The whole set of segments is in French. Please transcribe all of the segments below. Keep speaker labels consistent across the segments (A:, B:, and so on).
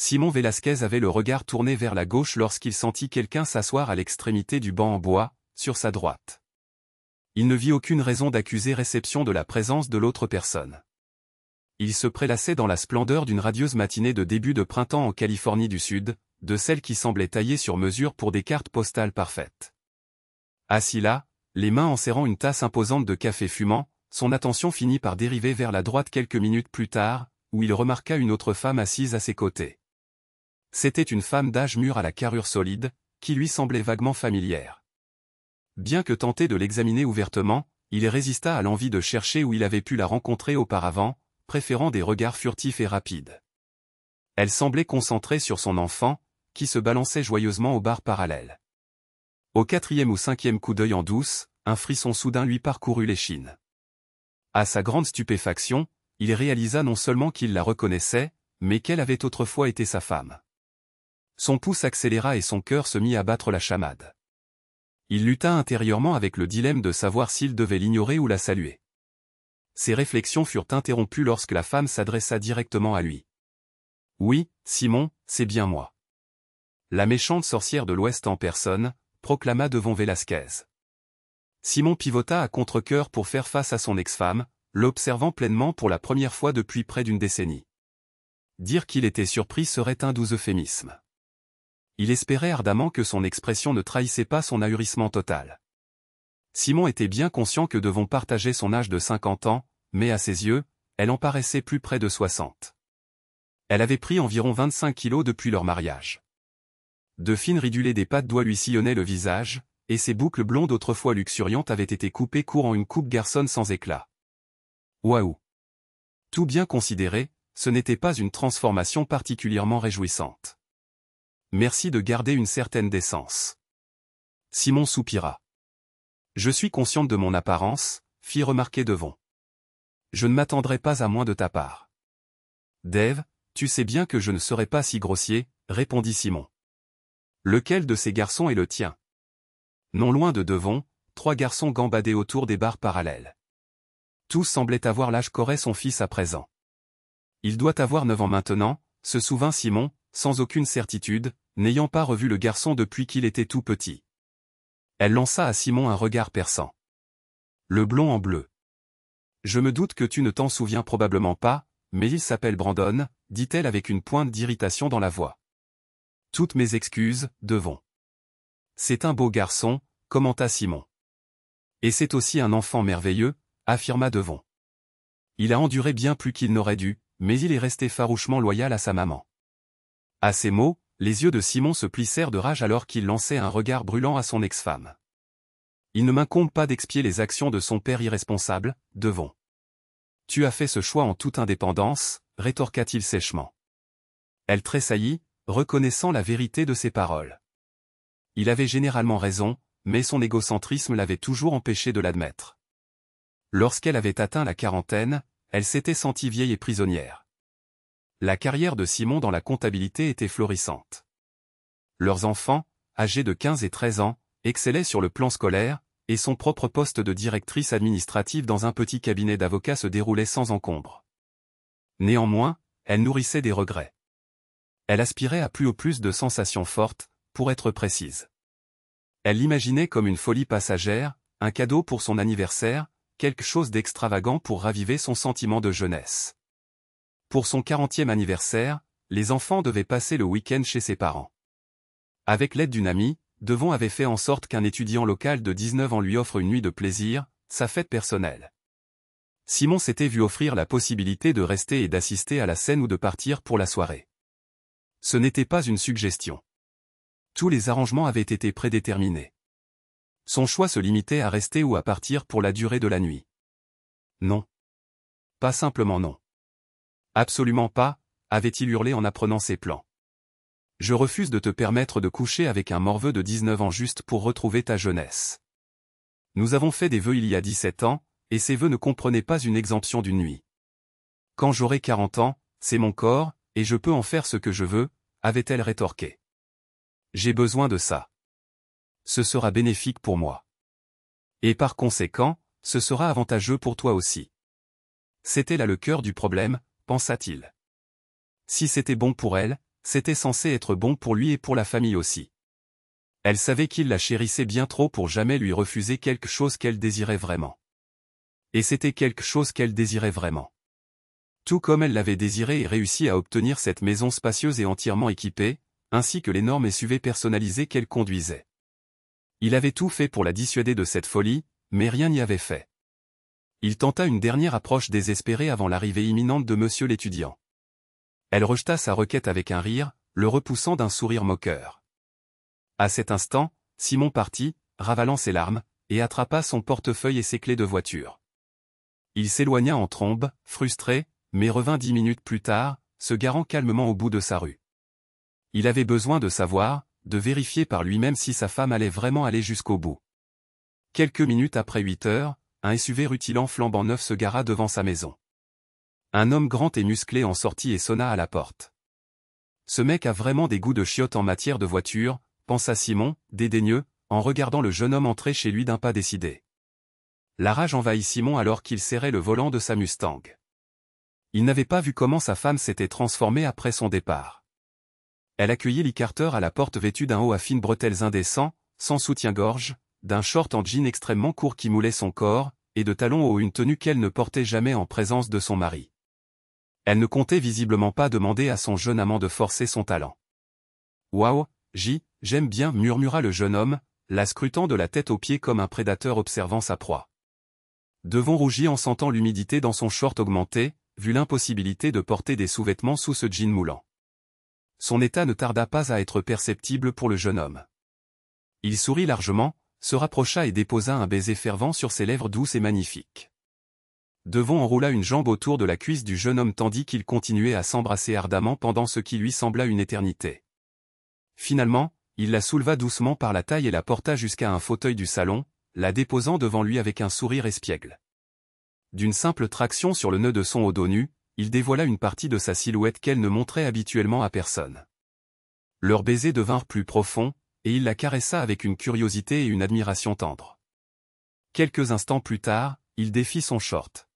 A: Simon Velasquez avait le regard tourné vers la gauche lorsqu'il sentit quelqu'un s'asseoir à l'extrémité du banc en bois, sur sa droite. Il ne vit aucune raison d'accuser réception de la présence de l'autre personne. Il se prélassait dans la splendeur d'une radieuse matinée de début de printemps en Californie du Sud, de celle qui semblait taillée sur mesure pour des cartes postales parfaites. Assis là, les mains enserrant une tasse imposante de café fumant, son attention finit par dériver vers la droite quelques minutes plus tard, où il remarqua une autre femme assise à ses côtés. C'était une femme d'âge mûr à la carrure solide, qui lui semblait vaguement familière. Bien que tenté de l'examiner ouvertement, il résista à l'envie de chercher où il avait pu la rencontrer auparavant, préférant des regards furtifs et rapides. Elle semblait concentrée sur son enfant, qui se balançait joyeusement aux barres parallèles. Au 4e ou 5e coup d'œil en douce, un frisson soudain lui parcourut l'échine. À sa grande stupéfaction, il réalisa non seulement qu'il la reconnaissait, mais qu'elle avait autrefois été sa femme. Son pouls s'accéléra et son cœur se mit à battre la chamade. Il lutta intérieurement avec le dilemme de savoir s'il devait l'ignorer ou la saluer. Ses réflexions furent interrompues lorsque la femme s'adressa directement à lui. « Oui, Simon, c'est bien moi. » La méchante sorcière de l'Ouest en personne, proclama devant Velasquez. Simon pivota à contre-cœur pour faire face à son ex-femme, l'observant pleinement pour la première fois depuis près d'une décennie. Dire qu'il était surpris serait un doux euphémisme. Il espérait ardemment que son expression ne trahissait pas son ahurissement total. Simon était bien conscient que devons partager son âge de 50 ans, mais à ses yeux, elle en paraissait plus près de 60. Elle avait pris environ 25 kilos depuis leur mariage. De fines ridulées des pattes d'oie lui sillonnaient le visage, et ses boucles blondes autrefois luxuriantes avaient été coupées court en une coupe garçonne sans éclat. Waouh! Tout bien considéré, ce n'était pas une transformation particulièrement réjouissante. Merci de garder une certaine décence. Simon soupira. Je suis consciente de mon apparence, fit remarquer Devon. Je ne m'attendrai pas à moins de ta part. Dave, tu sais bien que je ne serai pas si grossier, répondit Simon. Lequel de ces garçons est le tien? Non loin de Devon, 3 garçons gambadaient autour des barres parallèles. Tous semblaient avoir l'âge qu'aurait son fils à présent. Il doit avoir 9 ans maintenant, se souvint Simon, sans aucune certitude, n'ayant pas revu le garçon depuis qu'il était tout petit. Elle lança à Simon un regard perçant. Le blond en bleu. Je me doute que tu ne t'en souviens probablement pas, mais il s'appelle Brandon, dit-elle avec une pointe d'irritation dans la voix. Toutes mes excuses, Devon. C'est un beau garçon, commenta Simon. Et c'est aussi un enfant merveilleux, affirma Devon. Il a enduré bien plus qu'il n'aurait dû, mais il est resté farouchement loyal à sa maman. À ces mots, les yeux de Simon se plissèrent de rage alors qu'il lançait un regard brûlant à son ex-femme. Il ne m'incombe pas d'expier les actions de son père irresponsable, Devon. Tu as fait ce choix en toute indépendance, rétorqua-t-il sèchement. Elle tressaillit, reconnaissant la vérité de ses paroles. Il avait généralement raison, mais son égocentrisme l'avait toujours empêché de l'admettre. Lorsqu'elle avait atteint la quarantaine, elle s'était sentie vieille et prisonnière. La carrière de Simon dans la comptabilité était florissante. Leurs enfants, âgés de 15 et 13 ans, excellaient sur le plan scolaire, et son propre poste de directrice administrative dans un petit cabinet d'avocats se déroulait sans encombre. Néanmoins, elle nourrissait des regrets. Elle aspirait à plus de sensations fortes, pour être précise. Elle l'imaginait comme une folie passagère, un cadeau pour son anniversaire, quelque chose d'extravagant pour raviver son sentiment de jeunesse. Pour son 40e anniversaire, les enfants devaient passer le week-end chez ses parents. Avec l'aide d'une amie, Devon avait fait en sorte qu'un étudiant local de 19 ans lui offre une nuit de plaisir, sa fête personnelle. Simon s'était vu offrir la possibilité de rester et d'assister à la scène ou de partir pour la soirée. Ce n'était pas une suggestion. Tous les arrangements avaient été prédéterminés. Son choix se limitait à rester ou à partir pour la durée de la nuit. Non. Pas simplement non. Absolument pas, avait-il hurlé en apprenant ses plans. Je refuse de te permettre de coucher avec un morveux de 19 ans juste pour retrouver ta jeunesse. Nous avons fait des vœux il y a 17 ans, et ces vœux ne comprenaient pas une exemption d'une nuit. Quand j'aurai 40 ans, c'est mon corps, et je peux en faire ce que je veux, avait-elle rétorqué. J'ai besoin de ça. Ce sera bénéfique pour moi. Et par conséquent, ce sera avantageux pour toi aussi. C'était là le cœur du problème, pensa-t-il. Si c'était bon pour elle, c'était censé être bon pour lui et pour la famille aussi. Elle savait qu'il la chérissait bien trop pour jamais lui refuser quelque chose qu'elle désirait vraiment. Et c'était quelque chose qu'elle désirait vraiment. Tout comme elle l'avait désiré et réussi à obtenir cette maison spacieuse et entièrement équipée, ainsi que l'énorme SUV personnalisé qu'elle conduisait. Il avait tout fait pour la dissuader de cette folie, mais rien n'y avait fait. Il tenta une dernière approche désespérée avant l'arrivée imminente de monsieur l'étudiant. Elle rejeta sa requête avec un rire, le repoussant d'un sourire moqueur. À cet instant, Simon partit, ravalant ses larmes, et attrapa son portefeuille et ses clés de voiture. Il s'éloigna en trombe, frustré, mais revint 10 minutes plus tard, se garant calmement au bout de sa rue. Il avait besoin de savoir, de vérifier par lui-même si sa femme allait vraiment aller jusqu'au bout. Quelques minutes après 8 heures, un SUV rutilant flambant neuf se gara devant sa maison. Un homme grand et musclé en sortit et sonna à la porte. Ce mec a vraiment des goûts de chiottes en matière de voiture, pensa Simon, dédaigneux, en regardant le jeune homme entrer chez lui d'un pas décidé. La rage envahit Simon alors qu'il serrait le volant de sa Mustang. Il n'avait pas vu comment sa femme s'était transformée après son départ. Elle accueillait Lee Carter à la porte vêtue d'un haut à fines bretelles indécent, sans soutien-gorge, d'un short en jean extrêmement court qui moulait son corps, et de talons hauts, une tenue qu'elle ne portait jamais en présence de son mari. Elle ne comptait visiblement pas demander à son jeune amant de forcer son talent. « Waouh, j'aime bien » murmura le jeune homme, la scrutant de la tête aux pieds comme un prédateur observant sa proie. Devon rougit en sentant l'humidité dans son short augmenter, vu l'impossibilité de porter des sous-vêtements sous ce jean moulant. Son état ne tarda pas à être perceptible pour le jeune homme. Il sourit largement, se rapprocha et déposa un baiser fervent sur ses lèvres douces et magnifiques. Devon enroula une jambe autour de la cuisse du jeune homme tandis qu'il continuait à s'embrasser ardemment pendant ce qui lui sembla une éternité. Finalement, il la souleva doucement par la taille et la porta jusqu'à un fauteuil du salon, la déposant devant lui avec un sourire espiègle. D'une simple traction sur le nœud de son haut dos nu, il dévoila une partie de sa silhouette qu'elle ne montrait habituellement à personne. Leurs baisers devinrent plus profonds, et il la caressa avec une curiosité et une admiration tendres. Quelques instants plus tard, il défit son short.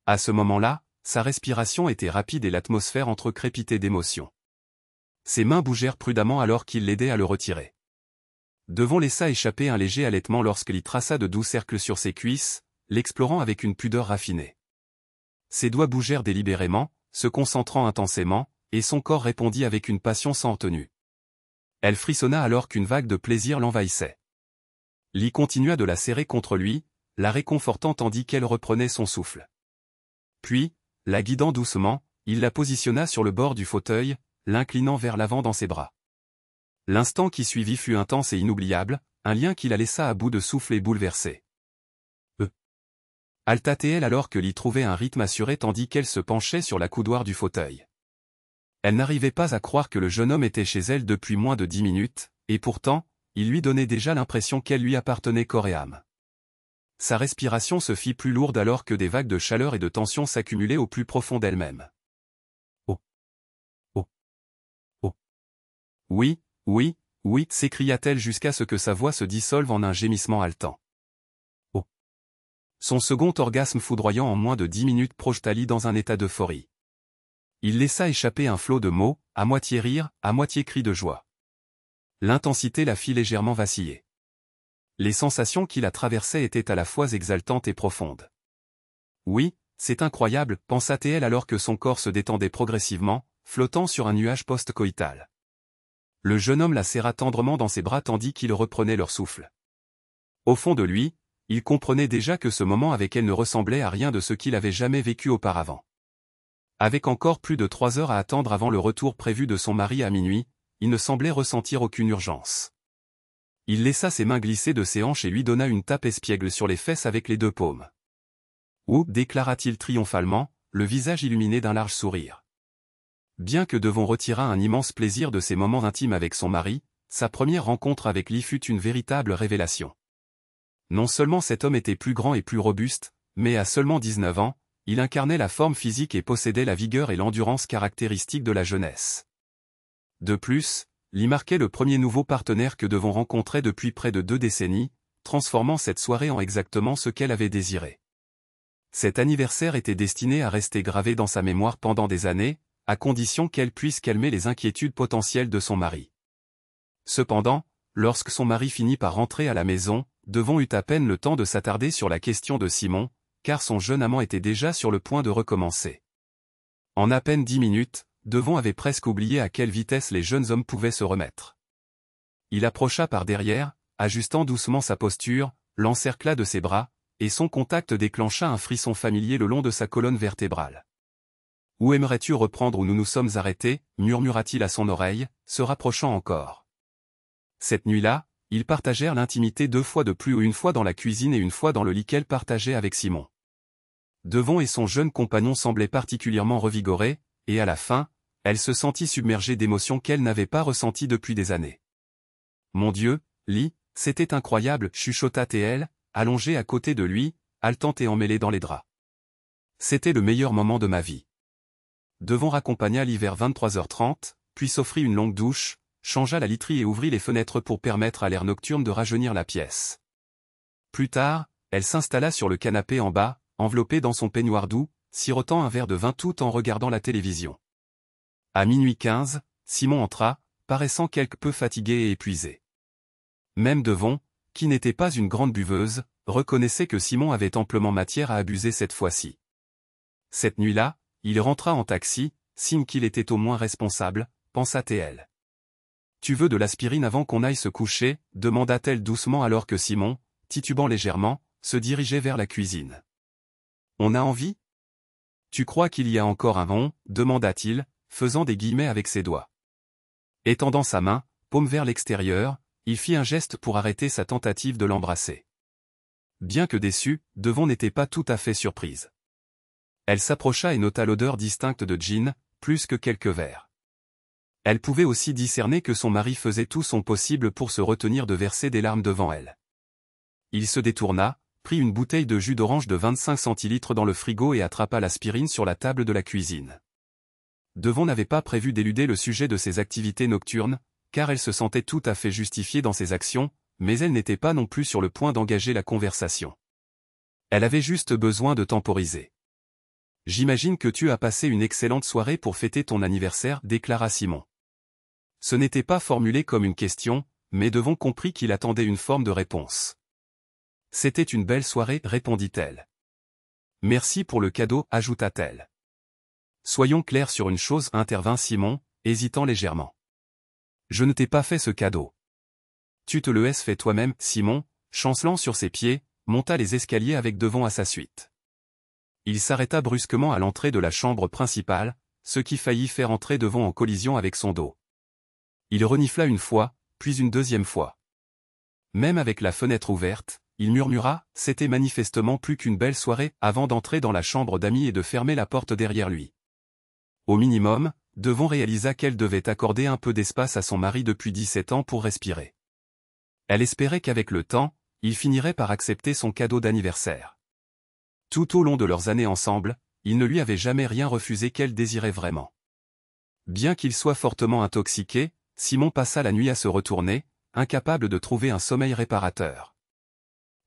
A: À ce moment-là, sa respiration était rapide et l'atmosphère entrecrépitait d'émotion. Ses mains bougèrent prudemment alors qu'il l'aidait à le retirer. Devon laissa échapper un léger halètement lorsqu'il traça de doux cercles sur ses cuisses, l'explorant avec une pudeur raffinée. Ses doigts bougèrent délibérément, se concentrant intensément, et son corps répondit avec une passion sans retenue. Elle frissonna alors qu'une vague de plaisir l'envahissait. Lee continua de la serrer contre lui, la réconfortant tandis qu'elle reprenait son souffle. Puis, la guidant doucement, il la positionna sur le bord du fauteuil, l'inclinant vers l'avant dans ses bras. L'instant qui suivit fut intense et inoubliable, un lien qui la laissa à bout de souffle et bouleversée. Halta-t-elle alors que Lee trouvait un rythme assuré tandis qu'elle se penchait sur la coudoir du fauteuil. Elle n'arrivait pas à croire que le jeune homme était chez elle depuis moins de 10 minutes, et pourtant, il lui donnait déjà l'impression qu'elle lui appartenait corps et âme. Sa respiration se fit plus lourde alors que des vagues de chaleur et de tension s'accumulaient au plus profond d'elle-même. Oh. Oh. Oh. Oui, oui, oui, s'écria-t-elle jusqu'à ce que sa voix se dissolve en un gémissement haletant. Oh. Son second orgasme foudroyant en moins de 10 minutes projeta Lee dans un état d'euphorie. Il laissa échapper un flot de mots, à moitié rire, à moitié cri de joie. L'intensité la fit légèrement vaciller. Les sensations qui la traversaient étaient à la fois exaltantes et profondes. Oui, c'est incroyable, pensa-t-elle alors que son corps se détendait progressivement, flottant sur un nuage post-coïtal. Le jeune homme la serra tendrement dans ses bras tandis qu'il reprenait leur souffle. Au fond de lui, il comprenait déjà que ce moment avec elle ne ressemblait à rien de ce qu'il avait jamais vécu auparavant. Avec encore plus de 3 heures à attendre avant le retour prévu de son mari à minuit, il ne semblait ressentir aucune urgence. Il laissa ses mains glisser de ses hanches et lui donna une tape espiègle sur les fesses avec les 2 paumes. « Ouh » déclara-t-il triomphalement, le visage illuminé d'un large sourire. Bien que Devon retirât un immense plaisir de ses moments intimes avec son mari, sa première rencontre avec Lee fut une véritable révélation. Non seulement cet homme était plus grand et plus robuste, mais à seulement 19 ans, il incarnait la forme physique et possédait la vigueur et l'endurance caractéristiques de la jeunesse. De plus, Lee marquait le premier nouveau partenaire que Devon rencontrait depuis près de 2 décennies, transformant cette soirée en exactement ce qu'elle avait désiré. Cet anniversaire était destiné à rester gravé dans sa mémoire pendant des années, à condition qu'elle puisse calmer les inquiétudes potentielles de son mari. Cependant, lorsque son mari finit par rentrer à la maison, Devon eut à peine le temps de s'attarder sur la question de Simon, car son jeune amant était déjà sur le point de recommencer. En à peine 10 minutes, Devon avait presque oublié à quelle vitesse les jeunes hommes pouvaient se remettre. Il approcha par derrière, ajustant doucement sa posture, l'encercla de ses bras, et son contact déclencha un frisson familier le long de sa colonne vertébrale. « Où aimerais-tu reprendre où nous nous sommes arrêtés » murmura-t-il à son oreille, se rapprochant encore. Cette nuit-là, ils partagèrent l'intimité 2 fois de plus ou une fois dans la cuisine et une fois dans le lit qu'elle partageait avec Simon. Devon et son jeune compagnon semblaient particulièrement revigorés, et à la fin, elle se sentit submergée d'émotions qu'elle n'avait pas ressenties depuis des années. « Mon Dieu, Lee, c'était incroyable » chuchota T.L., allongée à côté de lui, haletante et emmêlée dans les draps. « C'était le meilleur moment de ma vie. » Devon raccompagna Lee vers 23h30, puis s'offrit une longue douche, changea la literie et ouvrit les fenêtres pour permettre à l'air nocturne de rajeunir la pièce. Plus tard, elle s'installa sur le canapé en bas, enveloppée dans son peignoir doux, sirotant un verre de vin tout en regardant la télévision. À minuit 15, Simon entra, paraissant quelque peu fatigué et épuisé. Même Devon, qui n'était pas une grande buveuse, reconnaissait que Simon avait amplement matière à abuser cette fois-ci. Cette nuit-là, il rentra en taxi, signe qu'il était au moins responsable, pensa T.L. « Tu veux de l'aspirine avant qu'on aille se coucher » demanda-t-elle doucement alors que Simon, titubant légèrement, se dirigeait vers la cuisine. « On a envie ? Tu crois qu'il y a encore un rond » demanda-t-il, faisant des guillemets avec ses doigts. Étendant sa main, paume vers l'extérieur, il fit un geste pour arrêter sa tentative de l'embrasser. Bien que déçue, Devon n'était pas tout à fait surprise. Elle s'approcha et nota l'odeur distincte de gin, plus que quelques verres. Elle pouvait aussi discerner que son mari faisait tout son possible pour se retenir de verser des larmes devant elle. Il se détourna, prit une bouteille de jus d'orange de 25 centilitres dans le frigo et attrapa l'aspirine sur la table de la cuisine. Devon n'avait pas prévu d'éluder le sujet de ses activités nocturnes, car elle se sentait tout à fait justifiée dans ses actions, mais elle n'était pas non plus sur le point d'engager la conversation. Elle avait juste besoin de temporiser. « J'imagine que tu as passé une excellente soirée pour fêter ton anniversaire » déclara Simon. Ce n'était pas formulé comme une question, mais Devon comprit qu'il attendait une forme de réponse. « C'était une belle soirée » répondit-elle. « Merci pour le cadeau » ajouta-t-elle. « Soyons clairs sur une chose » intervint Simon, hésitant légèrement. « Je ne t'ai pas fait ce cadeau. Tu te le es fait toi-même » Simon, chancelant sur ses pieds, monta les escaliers avec Devon à sa suite. Il s'arrêta brusquement à l'entrée de la chambre principale, ce qui faillit faire entrer Devon en collision avec son dos. Il renifla une fois, puis une deuxième fois. Même avec la fenêtre ouverte, il murmura « C'était manifestement plus qu'une belle soirée » avant d'entrer dans la chambre d'amis et de fermer la porte derrière lui. Au minimum, Devon réalisa qu'elle devait accorder un peu d'espace à son mari depuis 17 ans pour respirer. Elle espérait qu'avec le temps, il finirait par accepter son cadeau d'anniversaire. Tout au long de leurs années ensemble, il ne lui avait jamais rien refusé qu'elle désirait vraiment. Bien qu'il soit fortement intoxiqué, Simon passa la nuit à se retourner, incapable de trouver un sommeil réparateur.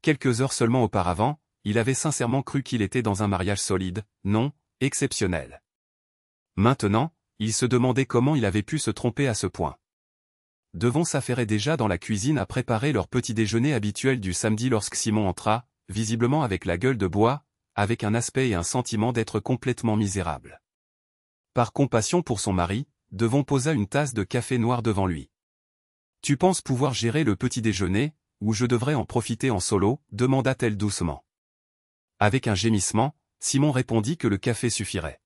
A: Quelques heures seulement auparavant, il avait sincèrement cru qu'il était dans un mariage solide, non, exceptionnel. Maintenant, il se demandait comment il avait pu se tromper à ce point. Devon s'affairait déjà dans la cuisine à préparer leur petit déjeuner habituel du samedi lorsque Simon entra, visiblement avec la gueule de bois, avec un aspect et un sentiment d'être complètement misérable. Par compassion pour son mari, Devon posa une tasse de café noir devant lui. « Tu penses pouvoir gérer le petit déjeuner, ou je devrais en profiter en solo » demanda-t-elle doucement. Avec un gémissement, Simon répondit que le café suffirait.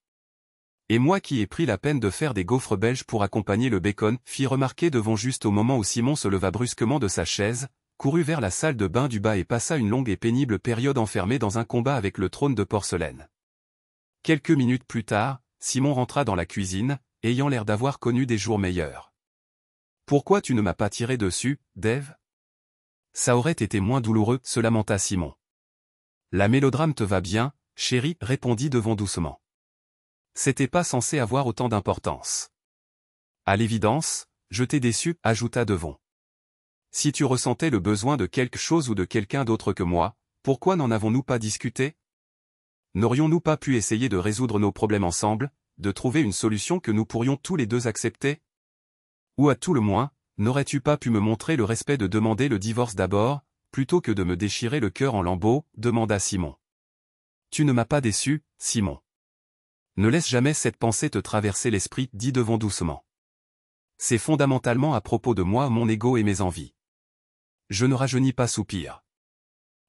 A: « Et moi qui ai pris la peine de faire des gaufres belges pour accompagner le bacon » fit remarquer Devon juste au moment où Simon se leva brusquement de sa chaise, courut vers la salle de bain du bas et passa une longue et pénible période enfermé dans un combat avec le trône de porcelaine. Quelques minutes plus tard, Simon rentra dans la cuisine, ayant l'air d'avoir connu des jours meilleurs. « Pourquoi tu ne m'as pas tiré dessus, Dave ? Ça aurait été moins douloureux » se lamenta Simon. « La mélodrame te va bien, chérie » répondit Devon doucement. « C'était pas censé avoir autant d'importance. »« À l'évidence, je t'ai déçu » ajouta Devon. « Si tu ressentais le besoin de quelque chose ou de quelqu'un d'autre que moi, pourquoi n'en avons-nous pas discuté ? N'aurions-nous pas pu essayer de résoudre nos problèmes ensemble ? de trouver une solution que nous pourrions tous les deux accepter? Ou à tout le moins, n'aurais-tu pas pu me montrer le respect de demander le divorce d'abord, plutôt que de me déchirer le cœur en lambeaux, demanda Simon. Tu ne m'as pas déçu, Simon. Ne laisse jamais cette pensée te traverser l'esprit, dit Devon doucement. C'est fondamentalement à propos de moi, mon ego et mes envies. Je ne rajeunis pas, soupir.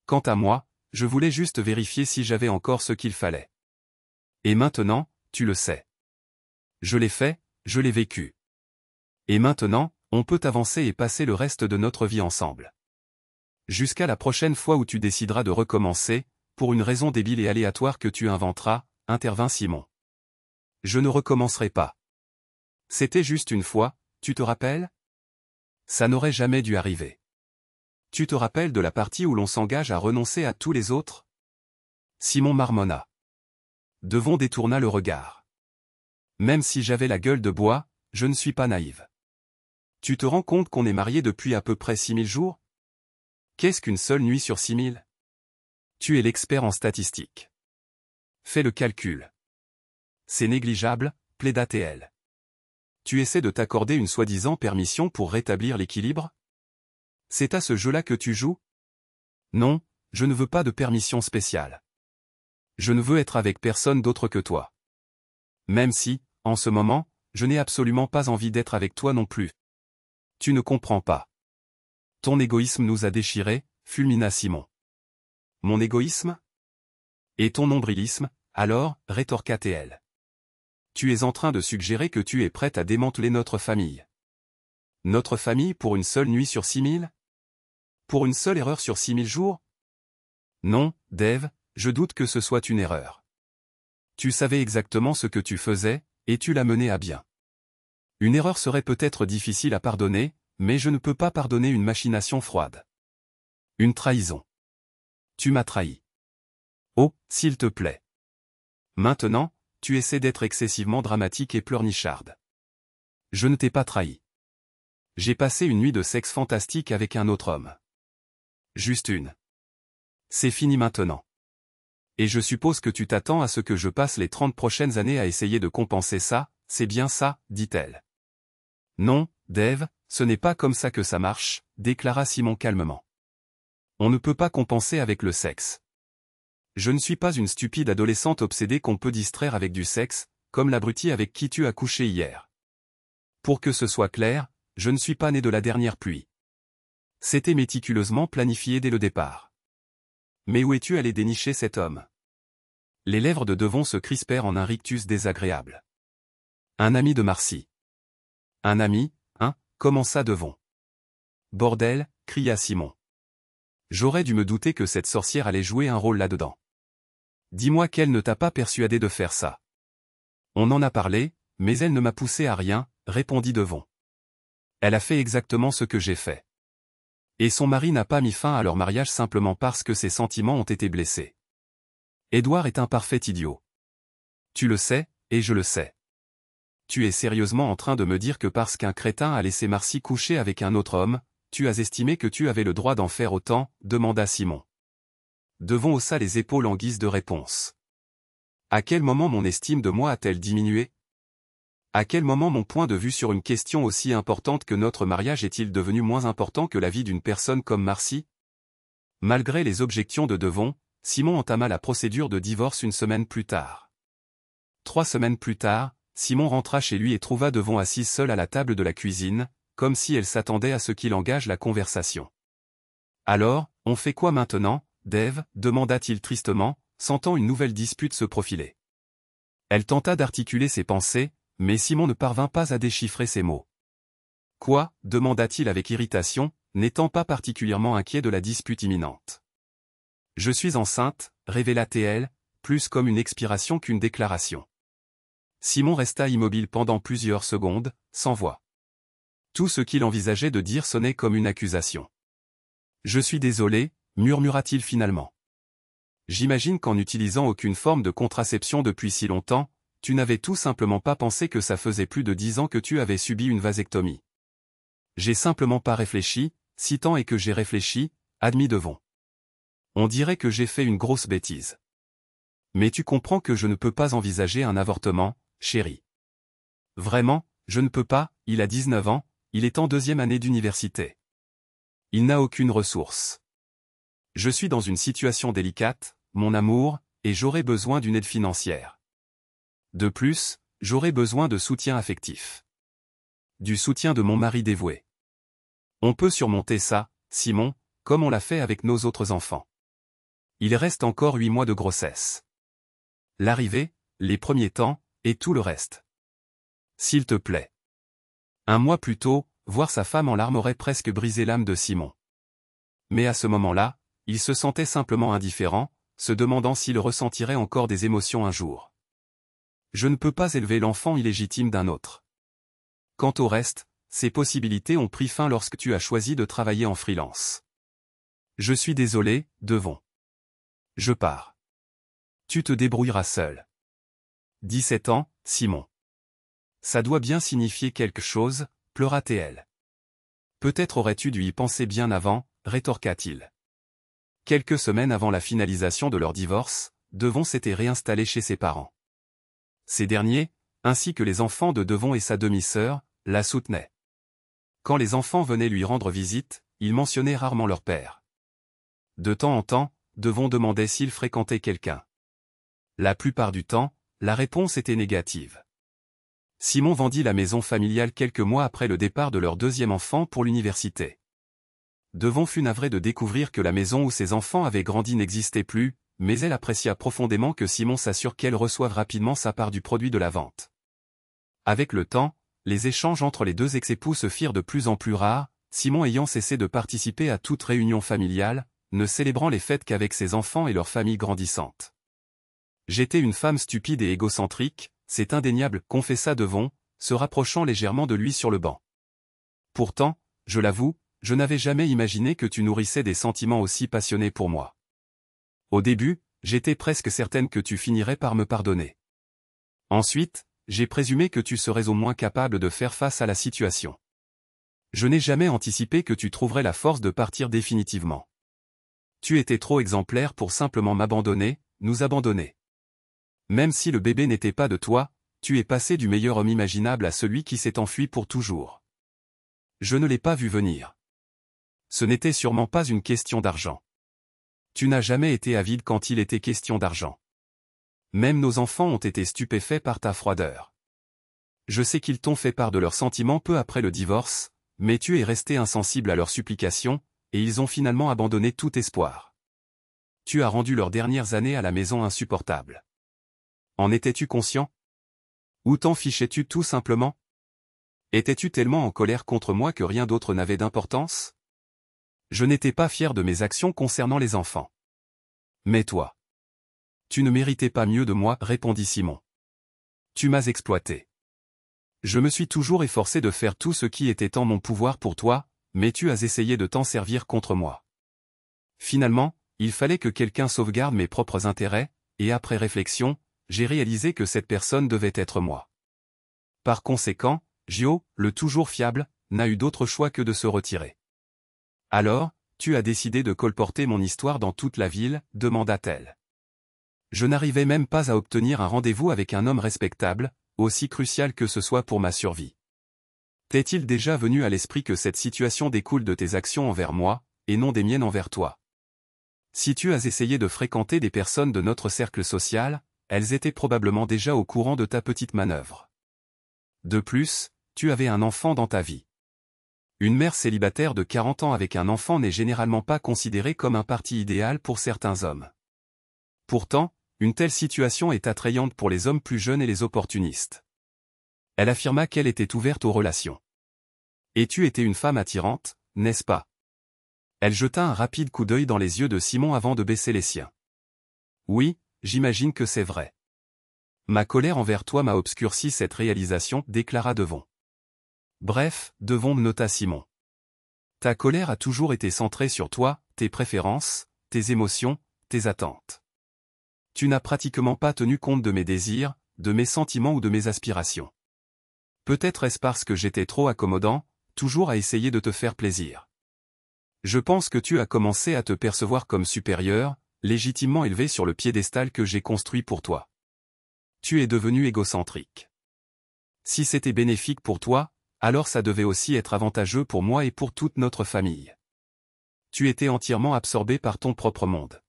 A: Quant à moi, je voulais juste vérifier si j'avais encore ce qu'il fallait. Et maintenant, tu le sais. Je l'ai fait, je l'ai vécu. Et maintenant, on peut avancer et passer le reste de notre vie ensemble. Jusqu'à la prochaine fois où tu décideras de recommencer, pour une raison débile et aléatoire que tu inventeras, intervint Simon. Je ne recommencerai pas. C'était juste une fois, tu te rappelles? Ça n'aurait jamais dû arriver. Tu te rappelles de la partie où l'on s'engage à renoncer à tous les autres? Simon marmonna. Devon détourna le regard. Même si j'avais la gueule de bois, je ne suis pas naïve. Tu te rends compte qu'on est mariés depuis à peu près 6000 jours? Qu'est-ce qu'une seule nuit sur 6000? Tu es l'expert en statistiques. Fais le calcul. C'est négligeable, plaida TL. Tu essaies de t'accorder une soi-disant permission pour rétablir l'équilibre? C'est à ce jeu-là que tu joues? Non, je ne veux pas de permission spéciale. Je ne veux être avec personne d'autre que toi. Même si, en ce moment, je n'ai absolument pas envie d'être avec toi non plus. Tu ne comprends pas. Ton égoïsme nous a déchirés, fulmina Simon. Mon égoïsme? Et ton nombrilisme, alors, rétorqua TL. Tu es en train de suggérer que tu es prête à démanteler notre famille. Notre famille pour une seule nuit sur 6000? Pour une seule erreur sur 6000 jours? Non, Dave, je doute que ce soit une erreur. Tu savais exactement ce que tu faisais, et tu l'as mené à bien. Une erreur serait peut-être difficile à pardonner, mais je ne peux pas pardonner une machination froide. Une trahison. Tu m'as trahi. Oh, s'il te plaît. Maintenant, tu essaies d'être excessivement dramatique et pleurnicharde. Je ne t'ai pas trahi. J'ai passé une nuit de sexe fantastique avec un autre homme. Juste une. C'est fini maintenant. Et je suppose que tu t'attends à ce que je passe les 30 prochaines années à essayer de compenser ça, c'est bien ça, dit-elle. Non, Dave, ce n'est pas comme ça que ça marche, déclara Simon calmement. On ne peut pas compenser avec le sexe. Je ne suis pas une stupide adolescente obsédée qu'on peut distraire avec du sexe, comme l'abruti avec qui tu as couché hier. Pour que ce soit clair, je ne suis pas né de la dernière pluie. C'était méticuleusement planifié dès le départ. Mais où es-tu allé dénicher cet homme? Les lèvres de Devon se crispèrent en un rictus désagréable. Un ami de Marcy. Un ami, hein, commença Devon. Bordel, cria Simon. J'aurais dû me douter que cette sorcière allait jouer un rôle là-dedans. Dis-moi qu'elle ne t'a pas persuadé de faire ça. On en a parlé, mais elle ne m'a poussé à rien, répondit Devon. Elle a fait exactement ce que j'ai fait. Et son mari n'a pas mis fin à leur mariage simplement parce que ses sentiments ont été blessés. Édouard est un parfait idiot. Tu le sais, et je le sais. Tu es sérieusement en train de me dire que parce qu'un crétin a laissé Marcy coucher avec un autre homme, tu as estimé que tu avais le droit d'en faire autant, demanda Simon. Devon haussa les épaules en guise de réponse. À quel moment mon estime de moi a-t-elle diminué? À quel moment mon point de vue sur une question aussi importante que notre mariage est-il devenu moins important que la vie d'une personne comme Marcy? Malgré les objections de Devon, Simon entama la procédure de divorce une semaine plus tard. 3 semaines plus tard, Simon rentra chez lui et trouva Devon assise seule à la table de la cuisine, comme si elle s'attendait à ce qu'il engage la conversation. Alors, on fait quoi maintenant, Dave? Demanda-t-il tristement, sentant une nouvelle dispute se profiler. Elle tenta d'articuler ses pensées, mais Simon ne parvint pas à déchiffrer ses mots. Quoi? Demanda-t-il avec irritation, n'étant pas particulièrement inquiet de la dispute imminente. Je suis enceinte, révéla-t-elle, plus comme une expiration qu'une déclaration. Simon resta immobile pendant plusieurs secondes, sans voix. Tout ce qu'il envisageait de dire sonnait comme une accusation. Je suis désolé, murmura-t-il finalement. J'imagine qu'en n'utilisant aucune forme de contraception depuis si longtemps, tu n'avais tout simplement pas pensé que ça faisait plus de 10 ans que tu avais subi une vasectomie. J'ai simplement pas réfléchi, si tant est que j'ai réfléchi, admit Devon. On dirait que j'ai fait une grosse bêtise. Mais tu comprends que je ne peux pas envisager un avortement, Chérie. Vraiment, je ne peux pas, il a 19 ans, il est en 2e année d'université. Il n'a aucune ressource. Je suis dans une situation délicate, mon amour, et j'aurai besoin d'une aide financière. De plus, j'aurai besoin de soutien affectif. Du soutien de mon mari dévoué. On peut surmonter ça, Simon, comme on l'a fait avec nos autres enfants. Il reste encore 8 mois de grossesse. L'arrivée, les premiers temps, et tout le reste. S'il te plaît. Un mois plus tôt, voir sa femme en larmes aurait presque brisé l'âme de Simon. Mais à ce moment-là, il se sentait simplement indifférent, se demandant s'il ressentirait encore des émotions un jour. Je ne peux pas élever l'enfant illégitime d'un autre. Quant au reste, ces possibilités ont pris fin lorsque tu as choisi de travailler en freelance. Je suis désolé, Devon. Je pars. Tu te débrouilleras seul. 17 ans, Simon. Ça doit bien signifier quelque chose, pleura-t-elle. Peut-être aurais-tu dû y penser bien avant, rétorqua-t-il. Quelques semaines avant la finalisation de leur divorce, Devon s'était réinstallé chez ses parents. Ces derniers, ainsi que les enfants de Devon et sa demi-sœur, la soutenaient. Quand les enfants venaient lui rendre visite, ils mentionnaient rarement leur père. De temps en temps, Devon demandait s'il fréquentait quelqu'un. La plupart du temps, la réponse était négative. Simon vendit la maison familiale quelques mois après le départ de leur 2e enfant pour l'université. Devon fut navré de découvrir que la maison où ses enfants avaient grandi n'existait plus, mais elle apprécia profondément que Simon s'assure qu'elle reçoive rapidement sa part du produit de la vente. Avec le temps, les échanges entre les deux ex-époux se firent de plus en plus rares, Simon ayant cessé de participer à toute réunion familiale, ne célébrant les fêtes qu'avec ses enfants et leur famille grandissante. « J'étais une femme stupide et égocentrique, c'est indéniable, confessa Devon, se rapprochant légèrement de lui sur le banc. Pourtant, je l'avoue, je n'avais jamais imaginé que tu nourrissais des sentiments aussi passionnés pour moi. Au début, j'étais presque certaine que tu finirais par me pardonner. Ensuite, j'ai présumé que tu serais au moins capable de faire face à la situation. Je n'ai jamais anticipé que tu trouverais la force de partir définitivement. Tu étais trop exemplaire pour simplement m'abandonner, nous abandonner. Même si le bébé n'était pas de toi, tu es passé du meilleur homme imaginable à celui qui s'est enfui pour toujours. Je ne l'ai pas vu venir. Ce n'était sûrement pas une question d'argent. Tu n'as jamais été avide quand il était question d'argent. Même nos enfants ont été stupéfaits par ta froideur. Je sais qu'ils t'ont fait part de leurs sentiments peu après le divorce, mais tu es resté insensible à leurs supplications, et ils ont finalement abandonné tout espoir. Tu as rendu leurs dernières années à la maison insupportables. En étais-tu conscient? Ou t'en fichais-tu tout simplement? Étais-tu tellement en colère contre moi que rien d'autre n'avait d'importance? Je n'étais pas fier de mes actions concernant les enfants. Mais toi. Tu ne méritais pas mieux de moi, répondit Simon. Tu m'as exploité. Je me suis toujours efforcé de faire tout ce qui était en mon pouvoir pour toi, mais tu as essayé de t'en servir contre moi. Finalement, il fallait que quelqu'un sauvegarde mes propres intérêts, et après réflexion, j'ai réalisé que cette personne devait être moi. Par conséquent, Gio, le toujours fiable, n'a eu d'autre choix que de se retirer. Alors, tu as décidé de colporter mon histoire dans toute la ville, demanda-t-elle. Je n'arrivais même pas à obtenir un rendez-vous avec un homme respectable, aussi crucial que ce soit pour ma survie. T'est-il déjà venu à l'esprit que cette situation découle de tes actions envers moi, et non des miennes envers toi? Si tu as essayé de fréquenter des personnes de notre cercle social, elles étaient probablement déjà au courant de ta petite manœuvre. De plus, tu avais un enfant dans ta vie. Une mère célibataire de 40 ans avec un enfant n'est généralement pas considérée comme un parti idéal pour certains hommes. Pourtant, une telle situation est attrayante pour les hommes plus jeunes et les opportunistes. Elle affirma qu'elle était ouverte aux relations. Et tu étais une femme attirante, n'est-ce pas? Elle jeta un rapide coup d'œil dans les yeux de Simon avant de baisser les siens. Oui, j'imagine que c'est vrai. Ma colère envers toi m'a obscurci cette réalisation, déclara Devon. Bref, Devon nota Simon. Ta colère a toujours été centrée sur toi, tes préférences, tes émotions, tes attentes. Tu n'as pratiquement pas tenu compte de mes désirs, de mes sentiments ou de mes aspirations. Peut-être est-ce parce que j'étais trop accommodant, toujours à essayer de te faire plaisir. Je pense que tu as commencé à te percevoir comme supérieur, légitimement élevé sur le piédestal que j'ai construit pour toi. Tu es devenu égocentrique. Si c'était bénéfique pour toi, alors ça devait aussi être avantageux pour moi et pour toute notre famille. Tu étais entièrement absorbé par ton propre monde.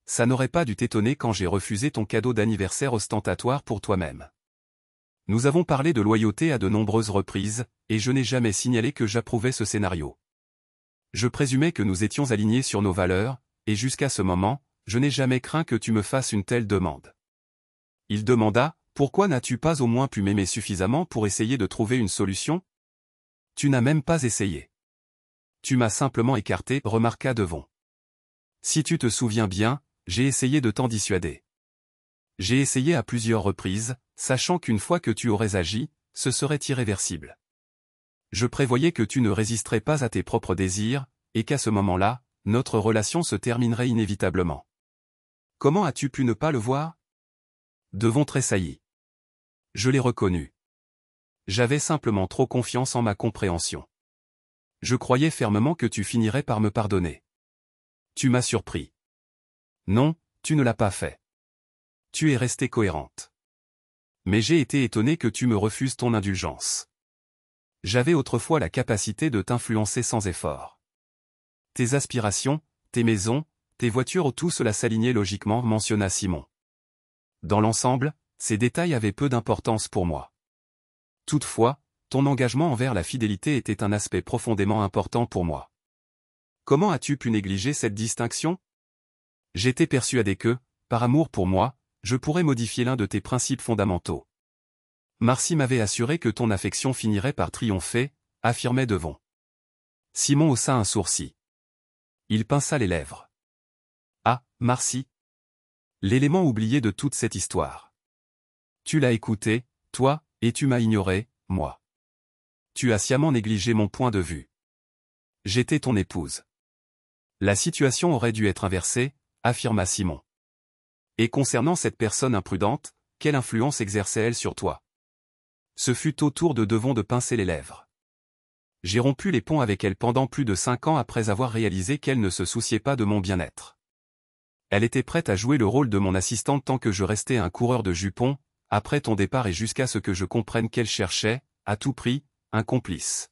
A: Ça n'aurait pas dû t'étonner quand j'ai refusé ton cadeau d'anniversaire ostentatoire pour toi-même. Nous avons parlé de loyauté à de nombreuses reprises, et je n'ai jamais signalé que j'approuvais ce scénario. Je présumais que nous étions alignés sur nos valeurs, et jusqu'à ce moment, je n'ai jamais craint que tu me fasses une telle demande. Il demanda, « Pourquoi n'as-tu pas au moins pu m'aimer suffisamment pour essayer de trouver une solution ? Tu n'as même pas essayé. Tu m'as simplement écarté, remarqua Devon. Si tu te souviens bien, j'ai essayé de t'en dissuader. J'ai essayé à plusieurs reprises, sachant qu'une fois que tu aurais agi, ce serait irréversible. Je prévoyais que tu ne résisterais pas à tes propres désirs, et qu'à ce moment-là, notre relation se terminerait inévitablement. Comment as-tu pu ne pas le voir ? Devon tressaillit. Je l'ai reconnu. J'avais simplement trop confiance en ma compréhension. Je croyais fermement que tu finirais par me pardonner. Tu m'as surpris. Non, tu ne l'as pas fait. Tu es restée cohérente. Mais j'ai été étonné que tu me refuses ton indulgence. J'avais autrefois la capacité de t'influencer sans effort. Tes aspirations, tes maisons, tes voitures, tout cela s'alignait logiquement, mentionna Simon. Dans l'ensemble, ces détails avaient peu d'importance pour moi. Toutefois, ton engagement envers la fidélité était un aspect profondément important pour moi. Comment as-tu pu négliger cette distinction ? J'étais persuadé que, par amour pour moi, je pourrais modifier l'un de tes principes fondamentaux. Marcy m'avait assuré que ton affection finirait par triompher, affirmait Devon. Simon haussa un sourcil. Il pinça les lèvres. Ah, Marcy. L'élément oublié de toute cette histoire. Tu l'as écouté, toi, et tu m'as ignoré, moi. Tu as sciemment négligé mon point de vue. J'étais ton épouse. La situation aurait dû être inversée, affirma Simon. Et concernant cette personne imprudente, quelle influence exerçait-elle sur toi ? Ce fut au tour de Devon de pincer les lèvres. J'ai rompu les ponts avec elle pendant plus de 5 ans après avoir réalisé qu'elle ne se souciait pas de mon bien-être. Elle était prête à jouer le rôle de mon assistante tant que je restais un coureur de jupons, après ton départ et jusqu'à ce que je comprenne qu'elle cherchait, à tout prix, un complice.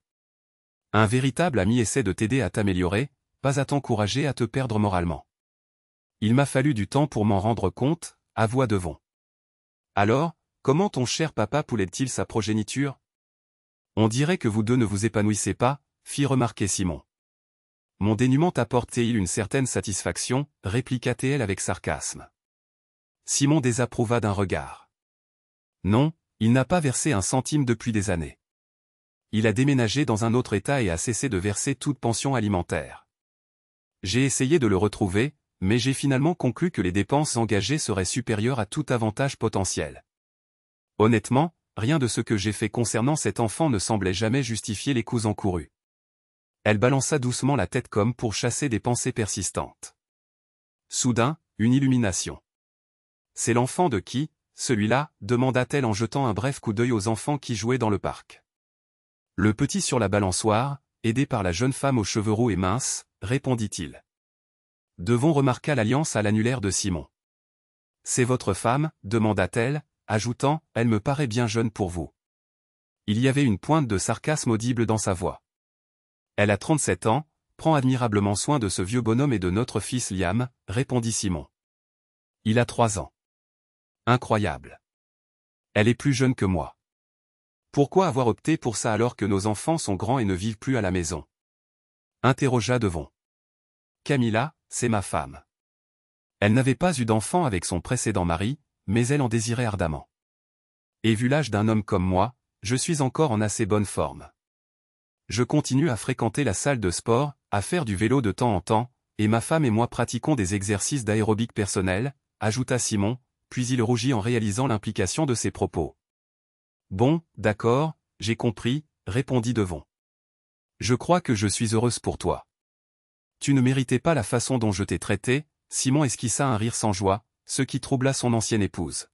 A: Un véritable ami essaie de t'aider à t'améliorer, pas à t'encourager à te perdre moralement. Il m'a fallu du temps pour m'en rendre compte, avoua Devon. Alors, comment ton cher papa poulait-il sa progéniture ? On dirait que vous deux ne vous épanouissez pas, fit remarquer Simon. Mon dénuement t'apporte-t-il une certaine satisfaction, répliqua T.L. avec sarcasme. Simon désapprouva d'un regard. Non, il n'a pas versé un centime depuis des années. Il a déménagé dans un autre état et a cessé de verser toute pension alimentaire. J'ai essayé de le retrouver, mais j'ai finalement conclu que les dépenses engagées seraient supérieures à tout avantage potentiel. Honnêtement, rien de ce que j'ai fait concernant cet enfant ne semblait jamais justifier les coûts encourus. Elle balança doucement la tête comme pour chasser des pensées persistantes. Soudain, une illumination. C'est l'enfant de qui, celui-là, demanda-t-elle en jetant un bref coup d'œil aux enfants qui jouaient dans le parc. Le petit sur la balançoire, aidé par la jeune femme aux cheveux roux et minces, répondit-il. Devon remarqua l'alliance à l'annulaire de Simon. C'est votre femme, demanda-t-elle, ajoutant, elle me paraît bien jeune pour vous. Il y avait une pointe de sarcasme audible dans sa voix. Elle a 37 ans, prend admirablement soin de ce vieux bonhomme et de notre fils Liam, répondit Simon. Il a 3 ans. Incroyable. Elle est plus jeune que moi. Pourquoi avoir opté pour ça alors que nos enfants sont grands et ne vivent plus à la maison ? Interrogea Devon. Camilla, c'est ma femme. Elle n'avait pas eu d'enfant avec son précédent mari, mais elle en désirait ardemment. Et vu l'âge d'un homme comme moi, je suis encore en assez bonne forme. Je continue à fréquenter la salle de sport, à faire du vélo de temps en temps, et ma femme et moi pratiquons des exercices d'aérobic personnel, ajouta Simon, puis il rougit en réalisant l'implication de ses propos. Bon, d'accord, j'ai compris, répondit Devon. Je crois que je suis heureuse pour toi. Tu ne méritais pas la façon dont je t'ai traité, Simon esquissa un rire sans joie, ce qui troubla son ancienne épouse.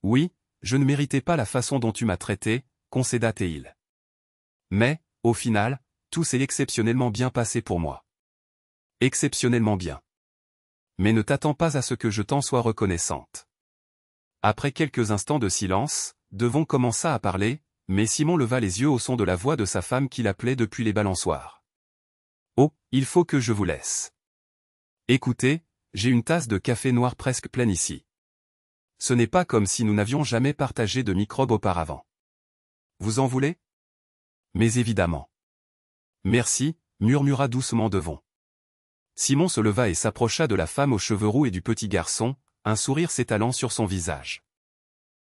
A: Oui, je ne méritais pas la façon dont tu m'as traité, concéda T.Il. Mais, au final, tout s'est exceptionnellement bien passé pour moi. Exceptionnellement bien. Mais ne t'attends pas à ce que je t'en sois reconnaissante. Après quelques instants de silence, Devon commença à parler, mais Simon leva les yeux au son de la voix de sa femme qui l'appelait depuis les balançoires. « Oh, il faut que je vous laisse. Écoutez, j'ai une tasse de café noir presque pleine ici. Ce n'est pas comme si nous n'avions jamais partagé de microbes auparavant. Vous en voulez? Mais évidemment. Merci, murmura doucement Devon. Simon se leva et s'approcha de la femme aux cheveux roux et du petit garçon, un sourire s'étalant sur son visage.